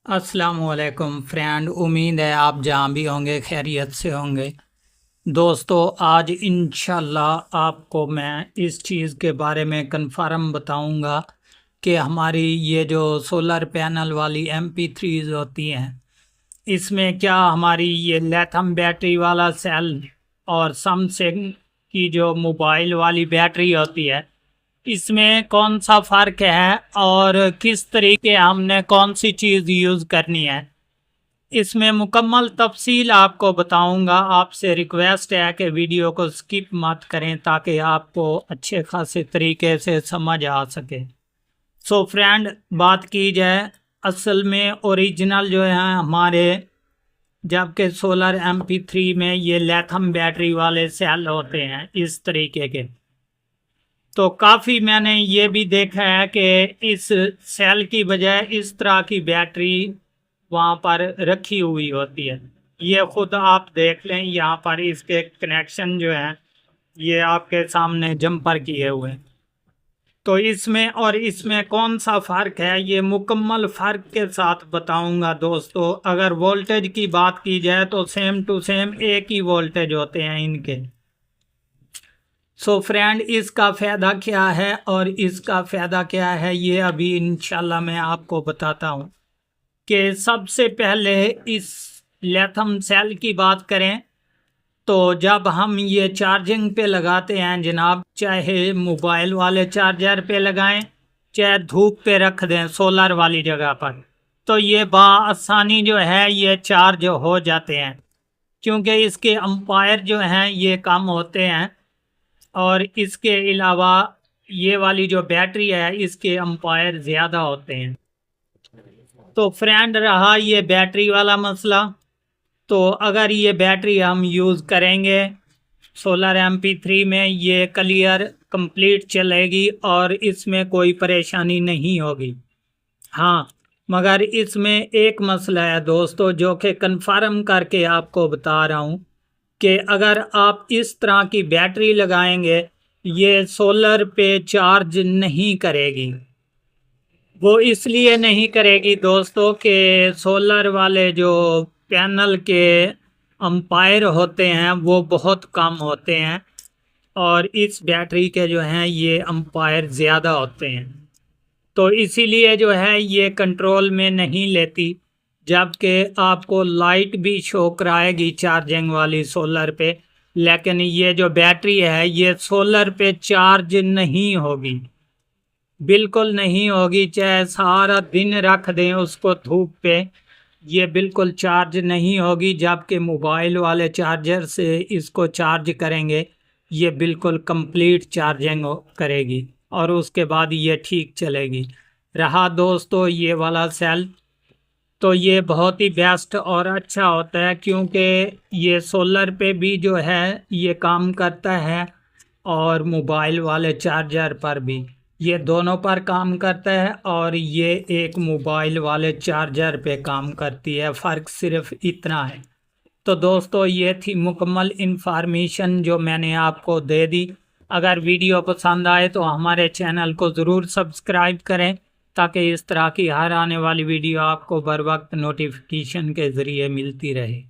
अस्सलामुअलैकुम फ्रेंड, उम्मीद है आप जहाँ भी होंगे खैरियत से होंगे। दोस्तों, आज इंशाल्लाह आपको मैं इस चीज़ के बारे में कन्फर्म बताऊंगा कि हमारी ये जो सोलर पैनल वाली MP3s होती हैं, इसमें क्या हमारी ये लिथियम बैटरी वाला सेल और सैमसंग की जो मोबाइल वाली बैटरी होती है, इसमें कौन सा फ़र्क है और किस तरीके हमने कौन सी चीज़ यूज़ करनी है, इसमें मुकम्मल तफसील आपको बताऊंगा। आपसे रिक्वेस्ट है कि वीडियो को स्किप मत करें ताकि आपको अच्छे खासे तरीके से समझ आ सके। सो फ्रेंड, बात की जाए, असल में ओरिजिनल जो है हमारे, जबकि सोलर MP3 में ये लिथियम बैटरी वाले सेल होते हैं इस तरीके के। तो काफ़ी मैंने ये भी देखा है कि इस सेल की बजाय इस तरह की बैटरी वहाँ पर रखी हुई होती है। ये ख़ुद आप देख लें, यहाँ पर इसके कनेक्शन जो हैं ये आपके सामने जंपर किए हुए हैं। तो इसमें और इसमें कौन सा फ़र्क है ये मुकम्मल फ़र्क के साथ बताऊंगा दोस्तों। अगर वोल्टेज की बात की जाए तो सेम टू सेम एक ही वोल्टेज होते हैं इनके। सो फ्रेंड, इसका फ़ायदा क्या है और इसका फ़ायदा क्या है ये अभी इंशाल्लाह मैं आपको बताता हूँ। कि सबसे पहले इस लिथियम सेल की बात करें तो जब हम ये चार्जिंग पे लगाते हैं जनाब, चाहे मोबाइल वाले चार्जर पे लगाएं चाहे धूप पे रख दें सोलर वाली जगह पर, तो ये बआसानी जो है ये चार्ज हो जाते हैं, क्योंकि इसके एम्पायर जो हैं ये कम होते हैं और इसके अलावा ये वाली जो बैटरी है इसके एम्पायर ज़्यादा होते हैं। तो फ्रेंड, रहा ये बैटरी वाला मसला, तो अगर ये बैटरी हम यूज़ करेंगे सोलर MP3 में, ये क्लियर कंप्लीट चलेगी और इसमें कोई परेशानी नहीं होगी। हाँ, मगर इसमें एक मसला है दोस्तों जो कि कन्फर्म करके आपको बता रहा हूँ कि अगर आप इस तरह की बैटरी लगाएंगे ये सोलर पे चार्ज नहीं करेगी। वो इसलिए नहीं करेगी दोस्तों कि सोलर वाले जो पैनल के एम्पायर होते हैं वो बहुत कम होते हैं और इस बैटरी के जो हैं ये एम्पायर ज़्यादा होते हैं, तो इसीलिए जो है ये कंट्रोल में नहीं लेती। जबकि आपको लाइट भी शो कराएगी चार्जिंग वाली सोलर पे, लेकिन ये जो बैटरी है ये सोलर पे चार्ज नहीं होगी, बिल्कुल नहीं होगी। चाहे सारा दिन रख दें उसको धूप पे, ये बिल्कुल चार्ज नहीं होगी। जबकि मोबाइल वाले चार्जर से इसको चार्ज करेंगे ये बिल्कुल कंप्लीट चार्जिंग करेगी और उसके बाद ये ठीक चलेगी। रहा दोस्तों ये वाला सेल, तो ये बहुत ही बेस्ट और अच्छा होता है क्योंकि ये सोलर पे भी जो है ये काम करता है और मोबाइल वाले चार्जर पर भी, ये दोनों पर काम करता है और ये एक मोबाइल वाले चार्जर पे काम करती है। फ़र्क सिर्फ इतना है। तो दोस्तों, ये थी मुकम्मल इन्फॉर्मेशन जो मैंने आपको दे दी। अगर वीडियो पसंद आए तो हमारे चैनल को ज़रूर सब्सक्राइब करें ताकि इस तरह की हर आने वाली वीडियो आपको बर वक्त नोटिफिकेशन के ज़रिए मिलती रहे।